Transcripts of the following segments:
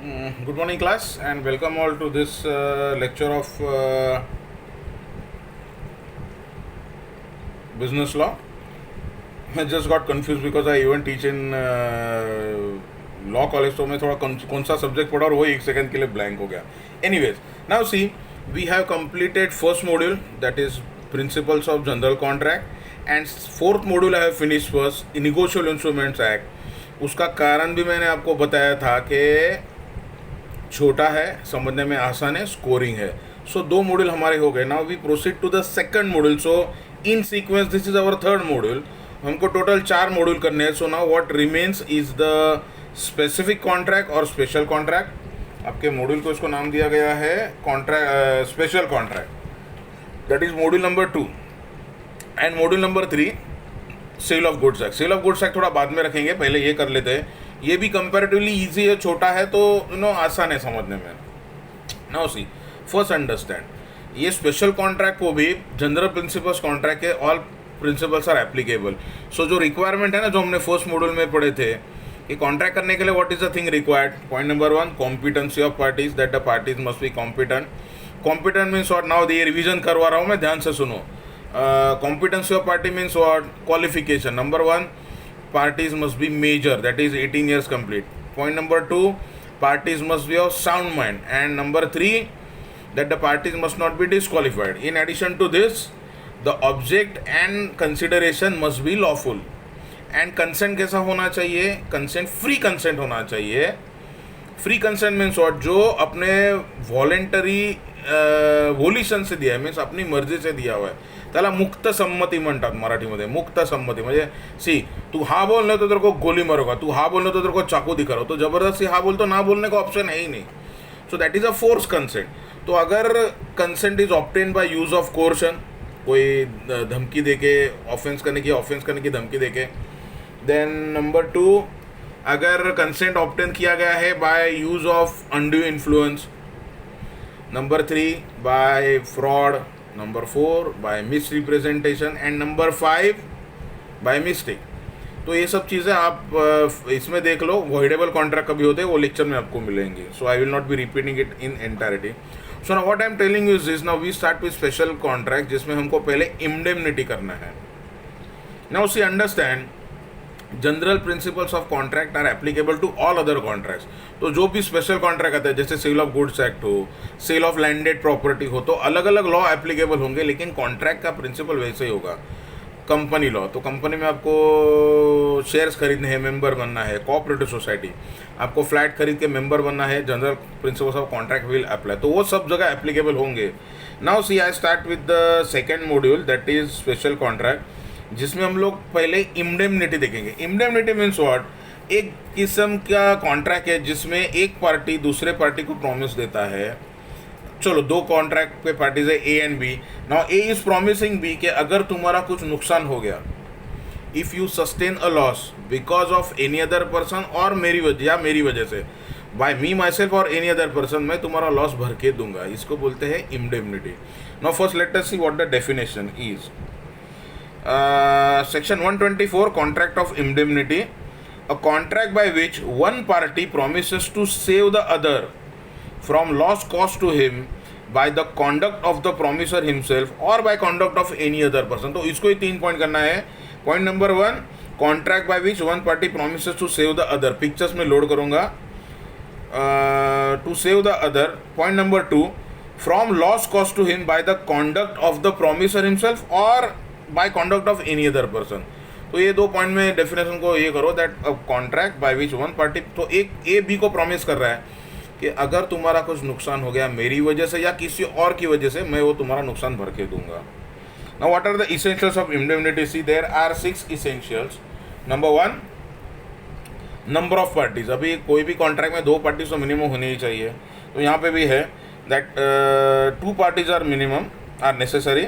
Good morning, class, and welcome all to this lecture of business law. I just got confused because I even teach in law college, तो मैं थोड़ा कौन सा subject पढ़ा और वो एक सेकंड के लिए ब्लैंक हो गया. Anyways, now see, we have completed first module, that is principles of general contract, and fourth module I have finished first, negotiable instruments act. उसका कारण भी मैंने आपको बताया था कि छोटा है, समझने में आसान है, स्कोरिंग है. सो दो मॉड्यूल हमारे हो गए. Now we proceed to the second module. So in sequence this is our third module. हमको टोटल 4 मॉड्यूल करने हैं. So now what remains is the specific contract और स्पेशल कॉन्ट्रैक्ट. आपके मॉड्यूल को इसको नाम दिया गया है contract special contract, that is module number 2. And module number 3 sale of goods act. Sale of goods act थोड़ा बाद में रखेंगे, पहले ये कर लेते हैं. ये भी कंपैरेटिवली इजी है, छोटा है, तो आसान है समझने में. नाउ सी, फर्स्ट अंडरस्टैंड, ये स्पेशल कॉन्ट्रैक्ट को भी जनरल प्रिंसिपल्स कॉन्ट्रैक्ट के ऑल प्रिंसिपल्स आर एप्लीकेबल. सो जो रिक्वायरमेंट है ना, जो हमने फर्स्ट मॉड्यूल में पढ़े थे कि कॉन्ट्रैक्ट करने के लिए what is the thing required. Point number 1, competency of parties, that the parties must be competent. Competent means what. Now ये रिविजन करवा रहा हूँ मैं, ध्यान से सुनो. Competency of party means what? Qualification. Number 1, parties must be major, that is 18 years complete. Point number 2, parties must be of sound mind. And number 3, that the parties must not be disqualified. In addition to this, the object and consideration must be lawful. And consent कैसा होना चाहिए? Consent, free consent होना चाहिए. Free consent means what, जो अपने voluntary वोल्युशन से दिया आहे, मीन्स अपनी मर्जी से दिया हुआ आहे, त्याला मुक्त संमती म्हणतात मराठीमध्ये. मुक्त संमती म्हणजे सी, तू हाँ बोलने तो तेरे को गोली मारूंगा, तू हाँ बोलने तो तेरे को चाकू दिखा रहा हो, तो जबरदस्ती हाँ बोल, तो ना बोलने का ऑप्शन है ही नहीं. So that is a force consent. तो अगर consent is obtain bye use of coercion, कोई धमकी देके ऑफेंस करने की धमकी देके. देन नंबर 2, अगर कंसेंट ऑब्टेन किया गया है by use of undue influence. Number 3, by fraud. Number 4, by misrepresentation. And number 5, by mistake. तो ये सब चीज़ें आप इसमें देख लो. वॉइडेबल कॉन्ट्रैक्ट कभी होते हैं वो लेक्चर में आपको मिलेंगे. So I will not be repeating it in entirety. So now what I am telling you is this. Now we start with special contract, जिसमें हमको पहले इंडेमनिटी करना है. Now see, understand, general principles of contract are applicable to all other contracts. तो जो भी special contract आता है, जैसे सेल ऑफ गुड्स एक्ट हो, सेल ऑफ लैंडेड प्रॉपर्टी हो, तो अलग अलग लॉ एप्लीकेबल होंगे, लेकिन कॉन्ट्रैक्ट का प्रिंसिपल वैसे ही होगा. कंपनी लॉ, तो कंपनी में आपको शेयर्स खरीदने हैं, मेंबर बनना है. कोऑपरेटिव सोसाइटी, आपको फ्लैट खरीद के मेंबर बनना है, general principles of contract will apply. तो वो सब जगह एप्लीकेबल होंगे. Now see, I start with the second module, that is special contract, जिसमें हम लोग पहले इंडेमनिटी देखेंगे. इंडेमनिटी मीन्स व्हाट, एक किस्म का कॉन्ट्रैक्ट है जिसमें एक पार्टी दूसरे पार्टी को प्रॉमिस देता है. चलो, दो कॉन्ट्रैक्ट पे पार्टीज है, A and B. Now A is promising B कि अगर तुम्हारा कुछ नुकसान हो गया, if you sustain a loss because of any other person, और मेरी वजह से, बाय मी माई सेल्फ और एनी अदर पर्सन, मैं तुम्हारा लॉस भर के दूंगा. इसको बोलते हैं indemnity. Now first let us see what the definition is. Section 124, Contract of Indemnity, a contract by which one party promises to save the other from loss caused to him by the conduct of the promisor himself or by conduct of any other person. तो इसको ही 3 point करना है. Point number 1, contract by which one party promises to save the other. Pictures में load करूँगा. To save the other. Point number 2, from loss caused to him by the conduct of the promisor himself or by conduct of any other person. तो ये 2 point में definition को ये करो, that a contract by which one party, तो एक A B को promise कर रहा है कि अगर तुम्हारा कुछ नुकसान हो गया मेरी वजह से या किसी और की वजह से, मैं वो तुम्हारा नुकसान भर के दूंगा. Now what are the essentials of indemnity. See, there are 6 essentials. Number 1, number of parties. अभी कोई भी कॉन्ट्रैक्ट में 2 पार्टीज तो मिनिमम होनी ही चाहिए. तो यहाँ पे भी है that 2 parties are minimum, are necessary.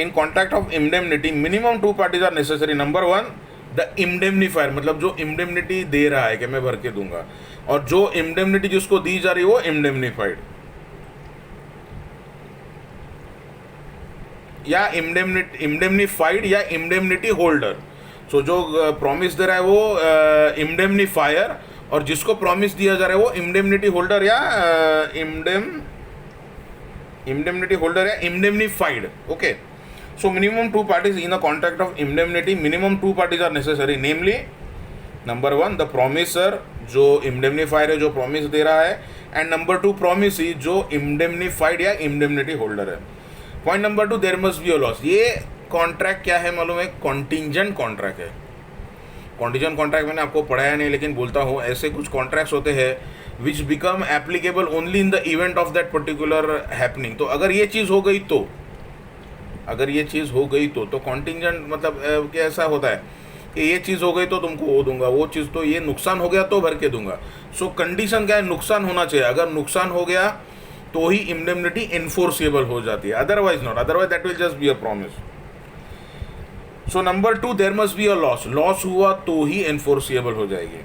In contract of indemnity minimum 2 parties are necessary. Number 1, the indemnifier, मतलब जो इंडेमनिटी दे रहा है कि मैं भर के दूंगा, और जो इंडेमनिटी जिसको दी जा रही है वो इंडेमनीफाइड, या इंडेमनीफाइड या इंडेमनिटी होल्डर. सो जो प्रॉमिस दे रहा है वो इंडेमनीफायर, और जिसको प्रॉमिस दिया जा रहा है वो इंडेमनिटी होल्डर या indemnity holder या indemnified. Okay, so minimum two parties in a contract of indemnity, minimum two parties are necessary, namely number one the promisor जो indemnified है, जो promise दे रहा है, and number two promisee जो indemnified या indemnity holder है. Point number two, there must be a loss. ये contract क्या है मालूम है? कॉन्टिजेंट कॉन्ट्रैक्ट है. कॉन्टिजेंट कॉन्ट्रैक्ट मैंने आपको पढ़ाया नहीं, लेकिन बोलता हूँ, ऐसे कुछ कॉन्ट्रैक्ट्स होते हैं विच become applicable only in the event of that particular happening. तो अगर ये चीज़ हो गई तो, तो कॉन्टिजेंट मतलब कैसा होता है कि ये चीज़ हो गई तो तुमको वो दूंगा, वो चीज़ तो ये नुकसान हो गया तो भर के दूंगा. सो कंडीशन क्या है? नुकसान होना चाहिए. अगर नुकसान हो गया तो ही इंडेमनिटी इन्फोर्सेबल हो जाती है, otherwise not. Otherwise that will just be a promise. So number two, there must be a loss. Loss हुआ तो ही एनफोर्सिएबल हो जाएगी.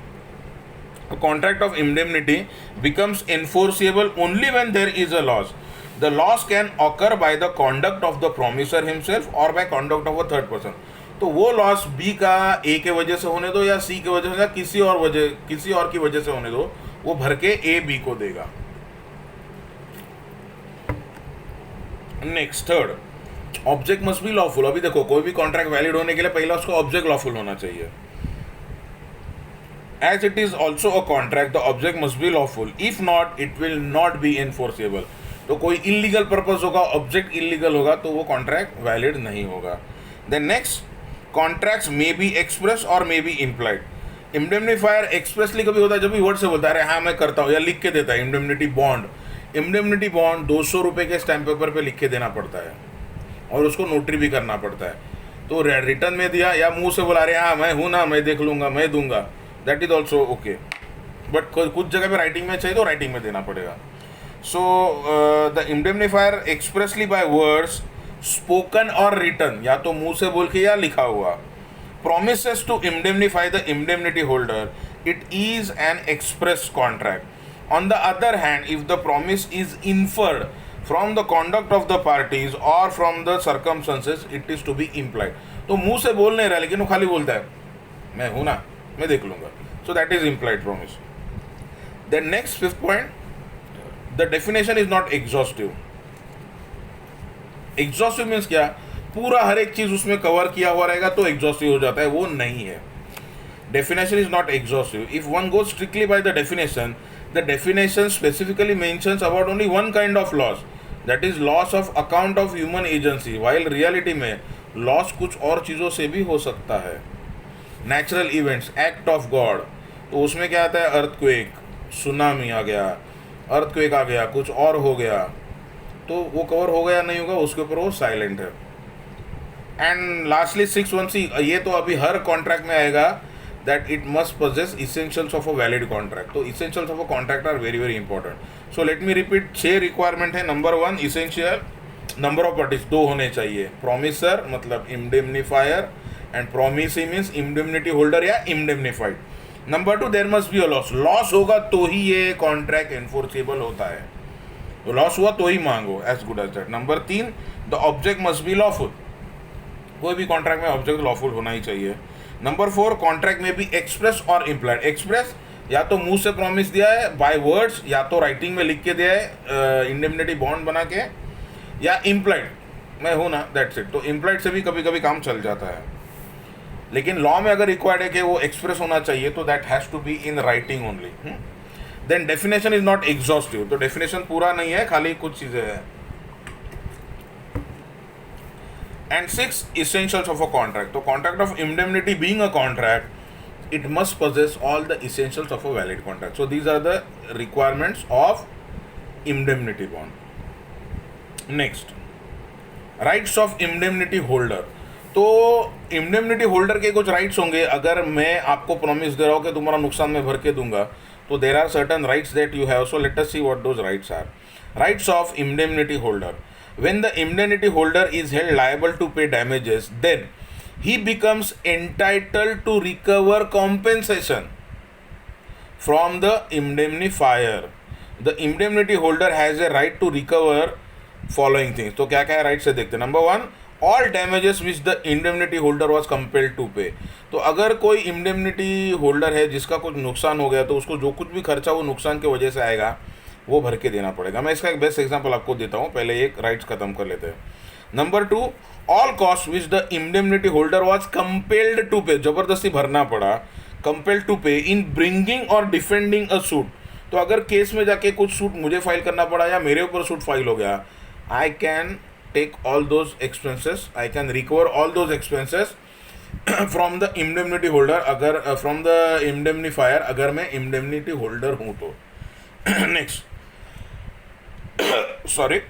A contract of indemnity becomes enforceable only when there is a loss. The loss can occur by the conduct of the promisor himself or by conduct of a third person. तो वो loss B का ए के वजह से होने दो या सी के वजह से या किसी और की वजह से होने दो, वो भर के ए बी को देगा. Next, third, object must be lawful. अभी देखो, कोई भी कॉन्ट्रैक्ट वैलिड होने के लिए पहला उसका ऑब्जेक्ट लॉफुल होना चाहिए. As it is also a contract, the object must be lawful. If not, it will not be enforceable. तो कोई इलीगल पर्पस होगा, ऑब्जेक्ट इलीगल होगा, तो वो कॉन्ट्रैक्ट वैलिड नहीं होगा. Then next, contracts may be express और may be implied. Indemnifier expressly कभी होता है जब भी वर्ड से बोलता है अरे हाँ मैं करता हूँ, या लिख के देता है. इंडेमनिटी बॉन्ड 200 रुपये के स्टैम्प पेपर पे लिख के देना पड़ता है और उसको नोटरी भी करना पड़ता है. तो रिटर्न में दिया या मुंह से बोला अरे हाँ मैं हूँ ना, मैं देख लूँगा, मैं दूंगा, that is also okay. But कुछ जगह पे राइटिंग में चाहिए तो राइटिंग में देना पड़ेगा. So the indemnifier expressly by words spoken और रिटन, या तो मुंह से बोल के या लिखा हुआ, promises to indemnify the indemnity holder. It is an express contract. On the other hand, if the promise is inferred from the conduct of the parties or from the circumstances, it is to be implied. तो मुंह से बोल नहीं रहा लेकिन वो खाली बोलता है मैं हूं ना, मैं देख लूंगा. So that is implied promise. Then next, fifth point, the definition is not exhaustive. Exhaustive means क्या? पूरा हर एक चीज उसमें कवर किया हुआ रहेगा तो एग्जॉस्टिव हो जाता है, वो नहीं है. Definition is not exhaustive. If one goes strictly by the definition specifically mentions about only one kind of loss, that is loss of account of human agency, while reality में loss कुछ और चीज़ों से भी हो सकता है. Natural events, act of God, तो उसमें क्या आता है? अर्थक्वेक, सुनामी आ गया, अर्थक्वेक आ गया, कुछ और हो गया, तो वो कवर हो गया नहीं होगा, उसके ऊपर वो साइलेंट है. एंड लास्टली 6(1)(c, ये तो अभी हर कॉन्ट्रैक्ट में आएगा, that it must possess essentials of a valid contract. तो essentials of a contract are very very important. So let me repeat, 6 requirement है. Number 1, essential, number of parties 2 होने चाहिए. promisor मतलब indemnifier and promisee means indemnity holder या indemnified. Number 2, there must be a loss. loss होगा तो ही ये contract enforceable होता है, तो लॉस हुआ तो ही मांगो, as good as that. Number 3, the object must be lawful. कोई भी कॉन्ट्रैक्ट में ऑब्जेक्ट लॉफुल होना ही चाहिए. नंबर 4, कॉन्ट्रैक्ट में भी एक्सप्रेस और इम्प्लाइड. एक्सप्रेस या तो मुंह से प्रॉमिस दिया है बाय वर्ड्स, या तो राइटिंग में लिख के दिया है इंडेमनिटी बॉन्ड बना के, या इम्प्लाइड मैं हूँ ना, दैट्स इट. तो इम्प्लाइड से भी कभी कभी काम चल जाता है, लेकिन लॉ में अगर रिक्वायर्ड है कि वो एक्सप्रेस होना चाहिए तो that has to be in writing only. Then definition is not exhaustive. तो डेफिनेशन पूरा नहीं है, खाली कुछ चीज़ें हैं. And 6, essentials of a contract. तो contract of indemnity being a contract, it must possess all the essentials of a valid contract. So these are the requirements of indemnity bond. Next, rights of indemnity holder. तो indemnity holder के कुछ rights होंगे. अगर मैं आपको promise दे रहा हूँ कि तुम्हारा नुकसान मैं भर के दूंगा, तो there are certain rights that you have. So let us see what those rights are. Rights of indemnity holder. When the indemnity holder is held liable to pay damages, then he becomes entitled to recover compensation from the indemnifier. The indemnity holder has a right to recover following things. तो क्या क्या rights है देखते हैं. Number 1, all damages which the indemnity holder was compelled to pay. तो अगर कोई indemnity holder है जिसका कुछ नुकसान हो गया तो उसको जो कुछ भी खर्चा वो नुकसान की वजह से आएगा वो भर के देना पड़ेगा। मैं इसका एक बेस्ट एग्जांपल आपको देता हूँ, पहले एक राइट्स खत्म कर लेते हैं। Number 2, all cost which the indemnity holder was compelled to pay, जबरदस्ती भरना पड़ा, compelled to pay in bringing और डिफेंडिंग अ सूट। तो अगर केस में जाके कुछ सूट मुझे फाइल करना पड़ा या मेरे ऊपर सूट फाइल हो गया, I can take all those expenses, I can recover all those expenses from the indemnity holder, अगर from the indemnifier, अगर मैं indemnity holder हूँ तो। next sorry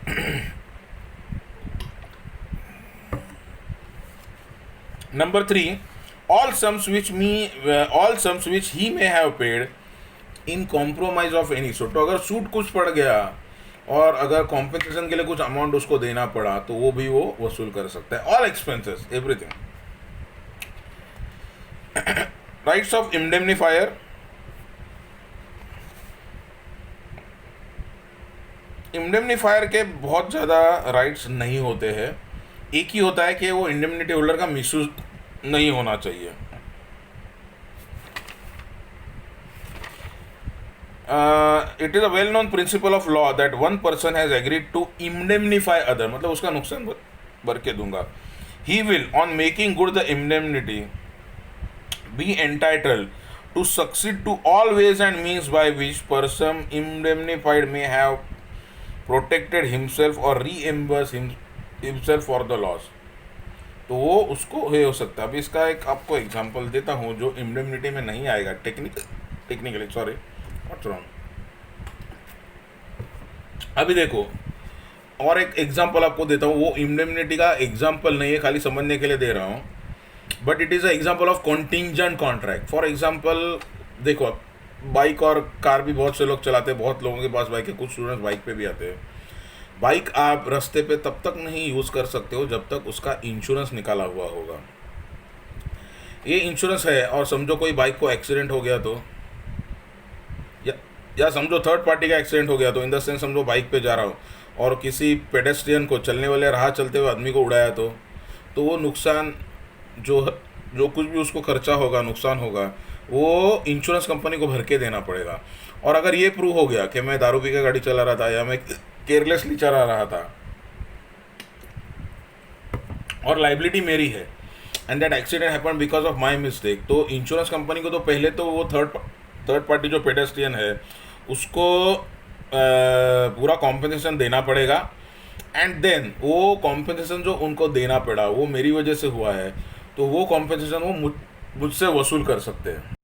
number 3, all sums which he may have paid in compromise of any sort। तो अगर suit कुछ पड़ गया और अगर कॉम्पेंसेशन के लिए कुछ अमाउंट उसको देना पड़ा तो वो भी वो वसूल कर सकता है। All expenses, everything. Rights of indemnifier. Indemnifier के बहुत ज़्यादा राइट्स नहीं होते हैं, एक ही होता है कि वो इंडेमनिटी होल्डर का मिसयूज नहीं होना चाहिए। It is a well known principle of law that one person has agreed to indemnify other, मतलब उसका नुकसान भर के दूंगा। He will on making good the indemnity be entitled to succeed to all ways and means by which person indemnified may have protected himself और reimburse himself for the loss. तो वो उसको ये हो सकता है। अभी इसका एक आपको एग्जांपल देता हूँ जो इंडेमनिटी में नहीं आएगा, टेक्निकली सॉरी व्हाट्स रॉन्ग। अभी देखो और एक एग्जांपल आपको देता हूँ, वो इंडेमनिटी का एग्जांपल नहीं है, खाली समझने के लिए दे रहा हूँ, but it is a example of contingent contract. For example देखो, बाइक और कार भी बहुत से लोग चलाते हैं, बहुत लोगों के पास बाइक है, कुछ स्टूडेंट्स बाइक पे भी आते हैं। बाइक आप रास्ते पे तब तक नहीं यूज़ कर सकते हो जब तक उसका इंश्योरेंस निकाला हुआ होगा। ये इंश्योरेंस है और समझो कोई बाइक को एक्सीडेंट हो गया तो, या समझो थर्ड पार्टी का एक्सीडेंट हो गया तो, इन द सेंस समझो बाइक पे जा रहा हो और किसी पेडेस्ट्रियन को, चलने वाले राह चलते हुए आदमी को उड़ाया तो वो नुकसान जो कुछ भी उसको खर्चा होगा, नुकसान होगा, वो इंश्योरेंस कंपनी को भर के देना पड़ेगा। और अगर ये प्रूव हो गया कि मैं दारू पी के गाड़ी चला रहा था या मैं केयरलेसली चला रहा था और लाइबिलिटी मेरी है and that accident happen because of my mistake, तो इंश्योरेंस कंपनी को तो पहले तो वो थर्ड पार्टी जो पेडेस्ट्रियन है उसको पूरा कॉम्पेंसेशन देना पड़ेगा। एंड देन वो कॉम्पेंसेशन जो उनको देना पड़ा वो मेरी वजह से हुआ है, तो वो कॉम्पेंसेशन वो मुझसे वसूल कर सकते हैं।